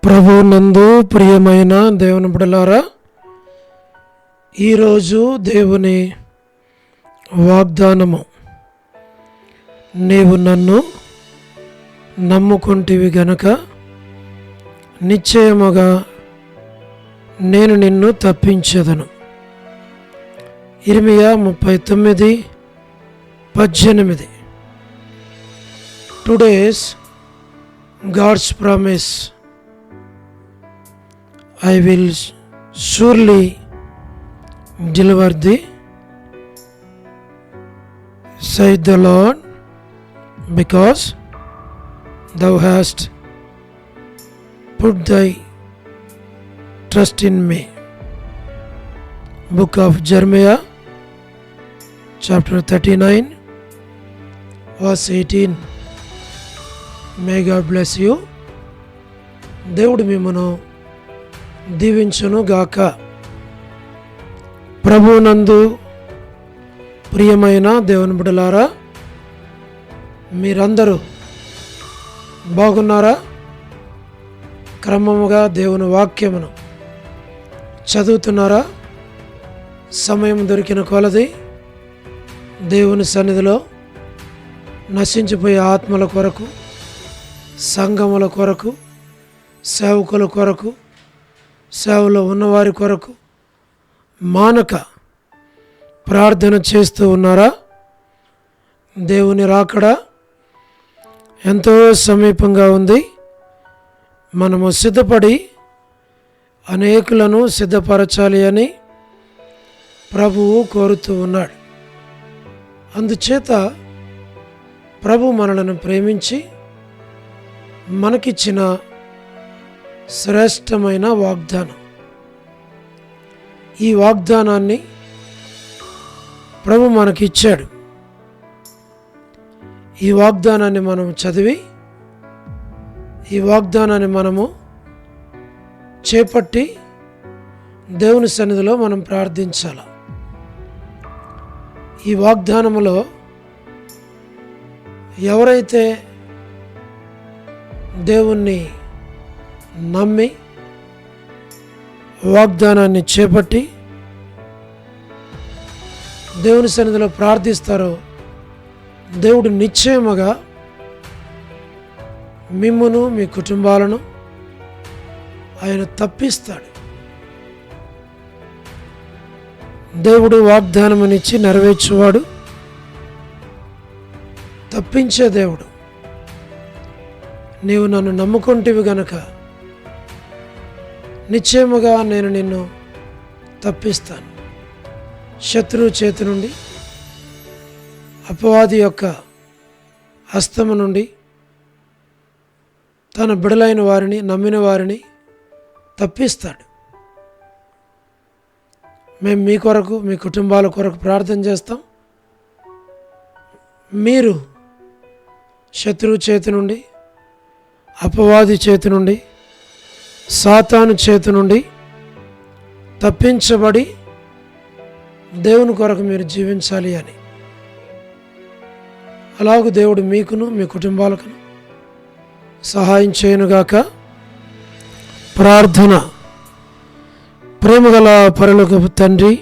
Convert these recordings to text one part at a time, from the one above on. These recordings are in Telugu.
ప్రభువునందు ప్రియమైన దేవుని బిడ్డలారా, ఈరోజు దేవుని వాగ్దానము, నీవు నన్ను నమ్ముకుంటివి గనక నిశ్చయముగా నేను నిన్ను తప్పించెదను. ఇర్మియా 39:18. Today's God's promise, I will surely deliver thee, saith the Lord, because thou hast put thy trust in me. Book of Jeremiah, chapter 39, verse 18. May God bless you. దేవుడు మిమ్మను దీవించును గాక. ప్రభువునందు ప్రియమైన దేవుని బిడ్డలారా, మీరందరూ బాగున్నారా? క్రమముగా దేవుని వాక్యమును చదువుతున్నారా? సమయం దొరికిన కొలది దేవుని సన్నిధిలో నశించిపోయే ఆత్మల కొరకు, సంఘముల కొరకు, సేవకుల కొరకు, సేవలో ఉన్నవారి కొరకు మానక ప్రార్థన చేస్తూ ఉన్నారా? దేవుని రాకడ ఎంతో సమీపంగా ఉంది. మనము సిద్ధపడి అనేకులను సిద్ధపరచాలి అని ప్రభువు కోరుతూ ఉన్నాడు. అందుచేత ప్రభు మనలను ప్రేమించి మనకిచ్చిన శ్రేష్టమైన వాగ్దానం, ఈ వాగ్దానాన్ని ప్రభు మనకిచ్చాడు. ఈ వాగ్దానాన్ని మనం చదివి, ఈ వాగ్దానాన్ని మనము చేపట్టి దేవుని సన్నిధిలో మనం ప్రార్థించాలి. ఈ వాగ్దానములో ఎవరైతే దేవుణ్ణి నమ్మి వాగ్దానాన్ని చేపట్టి దేవుని సన్నిధిలో ప్రార్థిస్తారో, దేవుడు నిశ్చయముగా మిమ్మును, మీ కుటుంబాలను ఆయన తప్పిస్తాడు. దేవుడు వాగ్దానమునిచ్చి నెరవేర్చువాడు, తప్పించే దేవుడు. నీవు నన్ను నమ్ముకుంటివి గనక నిశ్చయముగా నేను నిన్ను తప్పిస్తాను. శత్రువు చేతి నుండి, అపవాది యొక్క హస్తము నుండి తన బిడలైన వారిని, నమ్మిన వారిని తప్పిస్తాడు. మేము మీ కొరకు, మీ కుటుంబాల కొరకు ప్రార్థన చేస్తాం. మీరు శత్రువు చేతి నుండి, అపవాది చేతి నుండి, సాతాను చేతి నుండి తప్పించబడి దేవుని కొరకు మీరు జీవించాలి అని. అలాగూ దేవుడు మీకును, మీ కుటుంబాలకు సహాయం చేయనుగాక. ప్రార్థన. ప్రేమగల పరలోకపు తండ్రి,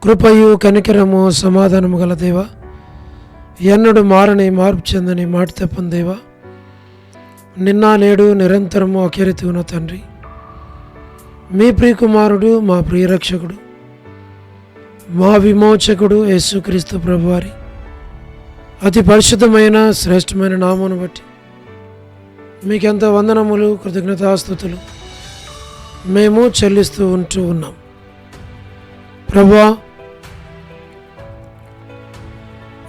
కృపయు కనికరము సమాధానము గల దేవ, ఎన్నడూ మారని, మార్పు చెందని, మాట తప్పని దేవ, నిన్న నేడు నిరంతరము ఒకే రీతి ఉన్న తండ్రి, మీ ప్రియకుమారుడు, మా ప్రియరక్షకుడు, మా విమోచకుడు యేసుక్రీస్తు ప్రభువారి అతి పరిశుద్ధమైన శ్రేష్టమైన నామమును బట్టి మీకెంత వందనములు, కృతజ్ఞతాస్తుతులు మేము చెల్లిస్తూ ఉన్నాం. ప్రభువా,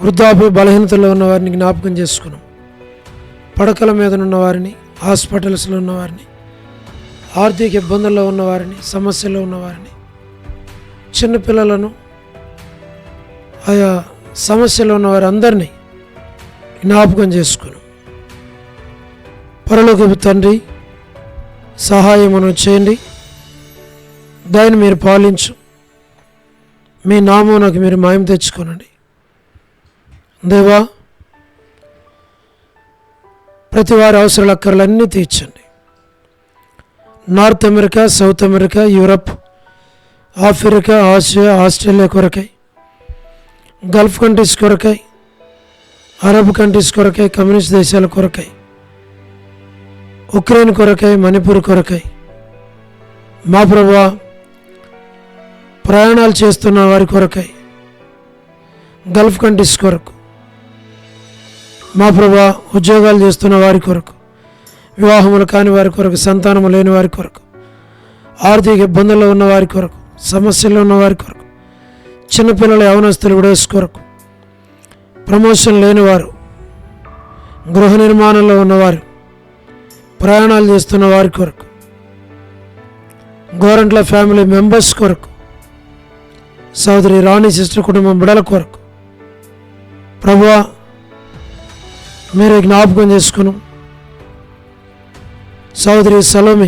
వృద్ధాప్య బలహీనతలో ఉన్న వారిని జ్ఞాపకం చేసుకున్నాం. పడకల మీద ఉన్న వారిని, హాస్పిటల్స్లో ఉన్నవారిని, ఆర్థిక ఇబ్బందుల్లో ఉన్నవారిని, సమస్యలో ఉన్నవారిని, చిన్నపిల్లలను, ఆయా సమస్యలో ఉన్నవారి అందరినీ జ్ఞాపకం చేసుకుని, పరలోకపు తండ్రి సహాయమును చేయండి. దాన్ని మీరు పాలించు, మీ నామమునకు మీరు మహిమ తెచ్చుకోనండి. దేవా, ప్రతి వారి అవసరాల అక్కర్లన్నీ తీర్చండి. North America, South America, Europe, Africa, Asia, Australia కొరకై, గల్ఫ్ కంట్రీస్ కొరకై, అరబ్ కంట్రీస్ కొరకై, కమ్యూనిస్ట్ దేశాల కొరకై, ఉక్రెయిన్ కొరకై, మణిపూర్ కొరకై, మా ప్రభువా ప్రయాణాలు చేస్తున్న వారి కొరకై, గల్ఫ్ కంట్రీస్ కొరకు, మా ప్రభువా ఉద్యోగాలు చేస్తున్న వారి కొరకు, వివాహములు కాని వారి కొరకు, సంతానము లేని వారి కొరకు, ఆర్థిక ఇబ్బందుల్లో ఉన్న వారి కొరకు, సమస్యల్లో ఉన్న వారి కొరకు, చిన్నపిల్లల యవనస్తులు విడోస్ కొరకు, ప్రమోషన్ లేనివారు, గృహ నిర్మాణంలో ఉన్నవారు, ప్రయాణాలు చేస్తున్న వారి కొరకు, గోరంట్ల ఫ్యామిలీ మెంబర్స్ కొరకు, సోదరి రాణి సిస్టర్ కుటుంబం బిడల కొరకు ప్రభువా మీరే జ్ఞాపకం చేసుకుని సోదరి Salomi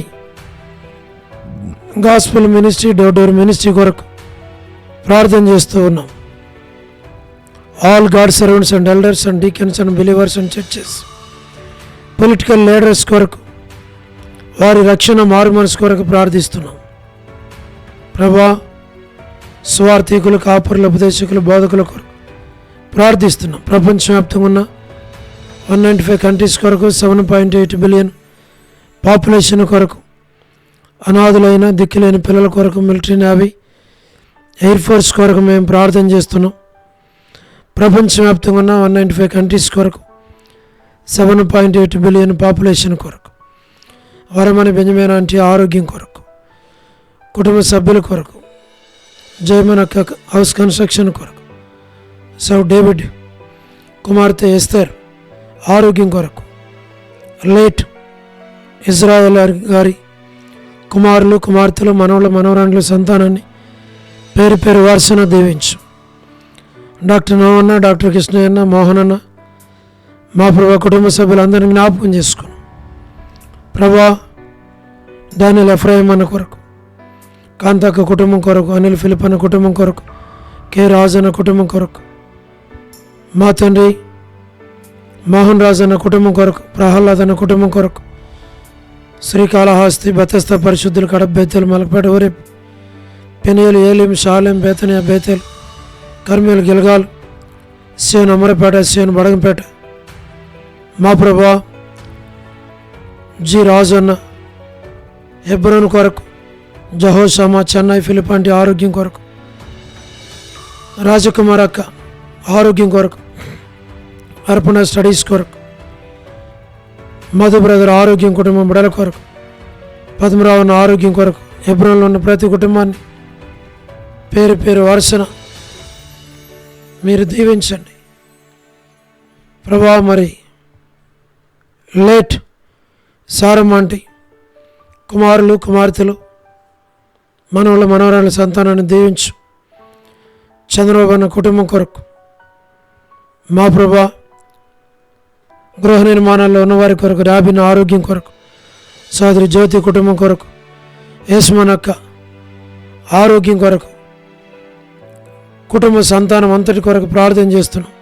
gospel ministry, door door ministry కొరకు ప్రార్థన చేస్తూ ఉన్నాం. All God servants and elders and deacons and believers and churches, political leaders కొరకు, వారి రక్షణ మారు మనసు కొరకు ప్రార్థిస్తున్నాం. ప్రభువా స్వార్థికులు, కాపురుల, ఉపదేశకులు, బోధకుల కొరకు ప్రార్థిస్తున్నాం. ప్రపంచవ్యాప్తంగా ఉన్న 195 కంట్రీస్ కొరకు, 7.8 బిలియన్ పాపులేషన్ కొరకు, అనాథులైన దిక్కులేని పిల్లల కొరకు, మిలిటరీ, నేవీ, ఎయిర్ ఫోర్స్ కొరకు మేము ప్రార్థన చేస్తున్నాం. ప్రపంచవ్యాప్తంగా ఉన్న 195 కంట్రీస్ కొరకు, 7.8 బిలియన్ పాపులేషన్ కొరకు, వరమని బెంజమిన్ ఆంటీ ఆరోగ్యం కొరకు, కుటుంబ సభ్యుల కొరకు, జయమన్ అక్క హౌస్ కన్స్ట్రక్షన్ కొరకు, సౌ డేవిడ్ కుమార్తె ఎస్తర్ ఆరోగ్యం కొరకు, లేట్ ఇజ్రాయెల్ గారి కుమారులు, కుమార్తెలు, మనవల, మనవరాండ్ల సంతానాన్ని పేరు పేరు వారసున దీవించు. డాక్టర్ నవన్న, డాక్టర్ కృష్ణయ్యన్న, మోహనన్న, మా ప్రభా కుటుంబ సభ్యులందరినీ జ్ఞాపకం చేసుకుని ప్రభా డానియల్ ఎఫ్రాయిం అన్న కొరకు, కాంతక్క కుటుంబం కొరకు, అనిల్ ఫిలిప్ అన్న కుటుంబం కొరకు, కె రాజు అన్న కుటుంబం కొరకు, మా తండ్రి మోహన్ రాజు అన్న కుటుంబం కొరకు, ప్రహ్లాద్ అన్న కుటుంబం కొరకు, శ్రీకాళహస్తి, బెతస్త పరిశుద్ధులు, కడప, బేతేలు, మలకపేట, ఊరేపు, పెనియలు, ఏలిం, షాలెం, బేతనియా, బేతేలు, కర్మేలు, గిల్గాల్, సేను అమరపేట, సేను బడగంపేట, మా ప్రభా జి రాజు అన్న హెబ్రోన్ కొరకు, జహోషామా, చెన్నై, ఫిలిపాంటి ఆరోగ్యం కొరకు, రాజకుమార్ అక్క ఆరోగ్యం కొరకు, అర్పణ స్టడీస్ కొరకు, మధు బ్రదర్ ఆరోగ్యం, కుటుంబం బిడల కొరకు, పద్మరావు ఆరోగ్యం కొరకు, హెబ్రోన్లో ఉన్న ప్రతి కుటుంబాన్ని పేరు పేరు వరుసన మీరు దీవించండి ప్రభా. మరి లేట్ సారమ్మంటి కుమారులు, కుమార్తెలు, మనవల, మనవరాళ్ళ సంతానాన్ని దీవించు. చంద్రబాబు అన్న కుటుంబం కొరకు, మా ప్రభా గృహ నిర్మాణాల్లో ఉన్నవారి కొరకు, రాబిన ఆరోగ్యం కొరకు, సోదరి జ్యోతి కుటుంబం కొరకు, యేసుమనక్క ఆరోగ్యం కొరకు, కుటుంబ సంతానం అంతటి కొరకు ప్రార్థన చేస్తున్నాం.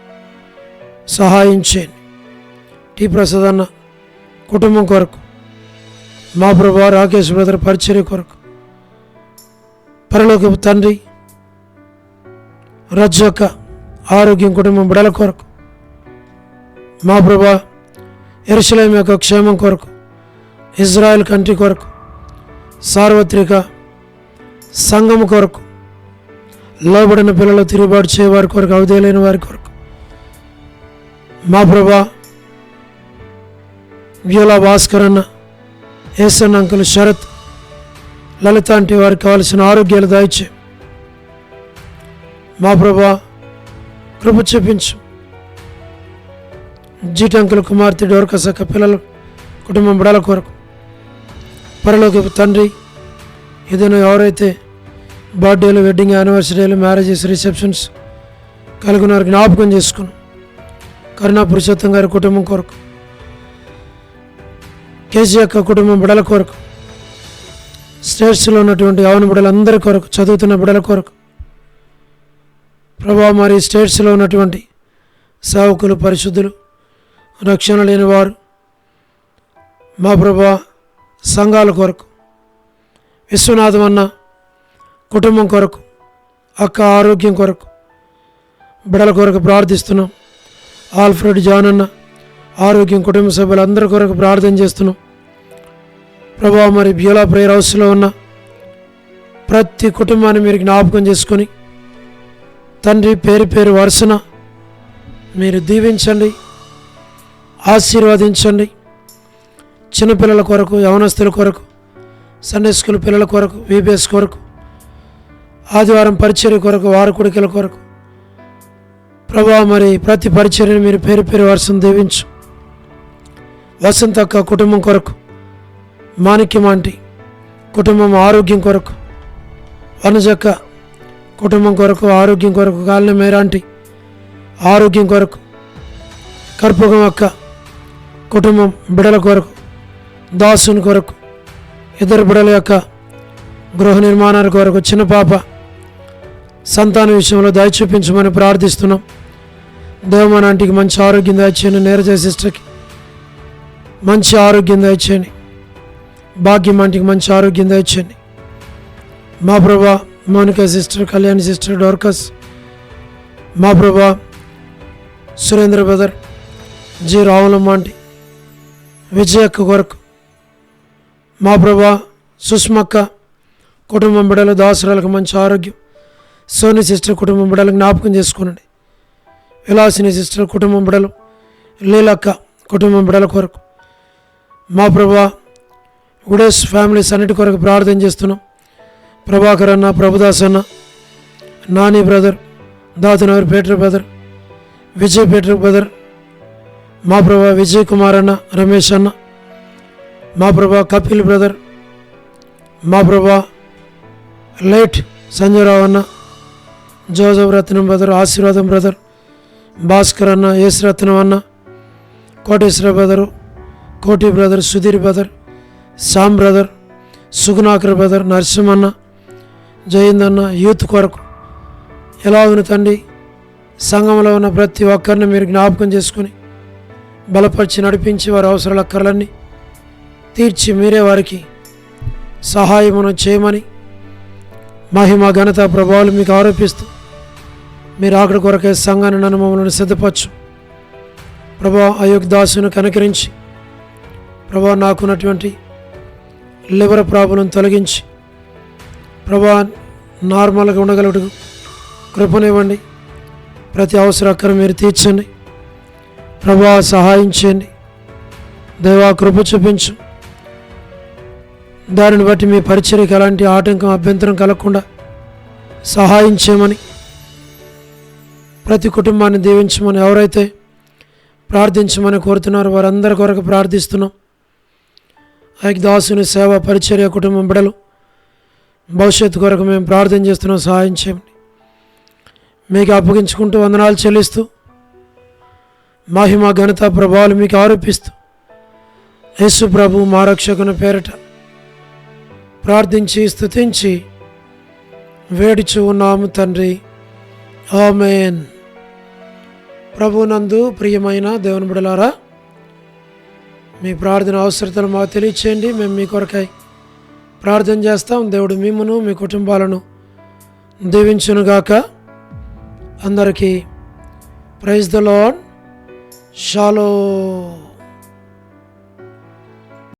సహాయం చేయండి. టి ప్రసాద్ అన్న కుటుంబం కొరకు, మా ప్రభా రాకేష్ బ్రదర్ పరిచర్య కొరకు, పరలోకపు తండ్రి రజ్జక్క ఆరోగ్యం, కుటుంబం బిడల కొరకు, మా ప్రభా యెరూషలేం యొక్క క్షేమం కొరకు, ఇజ్రాయెల్ కంట్రీ కొరకు, సార్వత్రిక సంఘం కొరకు, లోబడిన పిల్లలు, తిరుగుబాటు చేయవారి కొరకు, అవధేయులైన వారి కొరకు, మా ప్రభా వ్యూలా భాస్కర్ అన్న, ఏసన్ అంకుల్, శరత్, లలిత అంటే వారికి కావలసిన ఆరోగ్యాలు దాయిచ్చే మా ప్రభా కృప చూపించు. జీటంకుల కుమార్తె డోర్కసక్క పిల్లలు, కుటుంబం బిడల కొరకు, పరలోకపు తండ్రి ఏదైనా ఎవరైతే బర్త్డేలు, వెడ్డింగ్ యానివర్సరీలు, మ్యారేజెస్, రిసెప్షన్స్ కలిగిన వారికి జ్ఞాపకం చేసుకుని, కరుణా పురుషోత్తం గారి కుటుంబం కొరకు, కేసీ యొక్క కుటుంబం బిడల కొరకు, స్టేట్స్లో ఉన్నటువంటి యవన బిడలందరి కొరకు, చదువుతున్న బిడల కొరకు ప్రభా, మరి స్టేట్స్లో ఉన్నటువంటి సేవకులు, పరిశుద్ధులు, రక్షణ లేని వారు, మా ప్రభా సంఘాల కొరకు, విశ్వనాథం అన్న కుటుంబం కొరకు, అక్క ఆరోగ్యం కొరకు, బిడల కొరకు ప్రార్థిస్తున్నాం. ఆల్ఫ్రెడ్ జాన్ అన్న ఆరోగ్యం, కుటుంబ సభ్యులందరి కొరకు ప్రార్థన చేస్తున్నాం. ప్రభా, మరి బ్యూలా ప్రేయర్ హౌస్లో ఉన్న ప్రతి కుటుంబాన్ని మీరు జ్ఞాపకం చేసుకొని తండ్రి పేరు పేరు వరుసన మీరు దీవించండి, ఆశీర్వదించండి. చిన్నపిల్లల కొరకు, యవనస్తుల కొరకు, సండే స్కూల్ పిల్లల కొరకు, VBS కొరకు, ఆదివారం పరిచర్య కొరకు, వారకుడికల కొరకు ప్రభా, మరి ప్రతి పరిచర్యను మీరు పేరు పేరు వరుసను దీవించు. వసంత అక్క కుటుంబం కొరకు, మాణిక్యం ఆంటీ కుటుంబం ఆరోగ్యం కొరకు, వనజక్క కుటుంబం కొరకు ఆరోగ్యం కొరకు, కాలనీ మేరాంటి ఆరోగ్యం కొరకు, కర్పూరం అక్క కుటుంబం బిడల కొరకు, దాసుని కొరకు, ఇద్దరు బిడల యొక్క గృహ నిర్మాణాల కొరకు, చిన్న పాప సంతాన విషయంలో దయ చూపించమని ప్రార్థిస్తున్నాం. దేవమాన ఆంటీకి మంచి ఆరోగ్యం దయచేయండి, నీరజ సిస్టర్కి మంచి ఆరోగ్యం దయచేయండి, భాగ్యం ఆంటీకి మంచి ఆరోగ్యం దయచేయండి. మా Prabha, Mounika sister, Kalyani sister, Dorcas, మా Prabha, Surendra brother, G Ravulamma aunty, విజయక్క కొరకు, మా ప్రభా, సుష్మక్క కుటుంబం బిడలు, దాసురాలకు మంచి ఆరోగ్యం, సోని సిస్టర్ కుటుంబం బిడలు జ్ఞాపకం చేసుకోనండి. విలాసిని సిస్టర్ కుటుంబం బిడలు, లీలక్క కుటుంబం బిడల కొరకు, మా ప్రభా, ఉడేస్ ఫ్యామిలీస్ అన్నిటి కొరకు ప్రార్థన చేస్తున్నాం. ప్రభాకర్ అన్న, ప్రభుదాస్ అన్న, Nani brother, Datanagar Peter brother, Vijay Peter brother, మా ప్రభా, విజయ్ కుమార్ అన్న, రమేష్ అన్న, మా ప్రభా, కపిల్ బ్రదర్, మా ప్రభా, లేట్ సంజయరావు అన్న, Joseph Ratnam brother, Asirvadam brother, Bhaskar అన్న, యేసు రత్నం అన్న, Koteswara brother, Koti brother, Sudhir brother, Shyam brother, Sugunakar brother, నరసింహన్న, జయంద్ అన్న, యూత్ కొరకు ఎలా ఉంది తండ్రి. సంఘంలో ఉన్న ప్రతి ఒక్కరిని మీరు జ్ఞాపకం చేసుకుని బలపరిచి నడిపించి వారి అవసరాల అక్కర్లన్నీ తీర్చి మీరే వారికి సహాయమును చేయమని మహిమ ఘనత ప్రభావాలు మీకు ఆరోపిస్తూ మీరు అక్కడి కొరకే సంఘాన్ని నన్ను మమ్మల్ని సిద్ధపరచు ప్రభా. అయోగ్ దాసును కనికరించి ప్రభా, నాకున్నటువంటి లివర్ ప్రాబ్లం తొలగించి ప్రభా నార్మల్గా ఉండగలడు కృపనివ్వండి. ప్రతి అవసర అక్కర మీరు తీర్చండి ప్రభా, సహాయం చేయండి దేవా, కృప చూపించు. దానిని బట్టి మీ పరిచర్యకు ఎలాంటి ఆటంకం అభ్యంతరం కలగకుండా సహాయం చేయమని, ప్రతి కుటుంబాన్ని దీవించమని, ఎవరైతే ప్రార్థించమని కోరుతున్నారో వారందరి కొరకు ప్రార్థిస్తున్నాం. ఆయనకి దాసుని సేవ పరిచర్య కుటుంబం బిడలు భవిష్యత్తు కొరకు మేము ప్రార్థన చేస్తున్నాం, సహాయం చేయమని మీకు అప్పగించుకుంటూ వందనాలు చెల్లిస్తూ మహిమ ఘనత ప్రభావాలు మీకు ఆరోపిస్తూ యేసు ప్రభు మా రక్షకుని పేరట ప్రార్థించి స్తుతించి వేడుచు ఉన్నాము తండ్రి, ఆమేన్. ప్రభునందు ప్రియమైన దేవుని బిడలారా, మీ ప్రార్థన అవసరతలు మాకు తెలియచేయండి. మేము మీ కొరకై ప్రార్థన చేస్తాం. దేవుడు మిమ్మును మీ కుటుంబాలను దీవించునుగాక. అందరికీ ప్రైజ్ ద లార్డ్. షాలోమ్.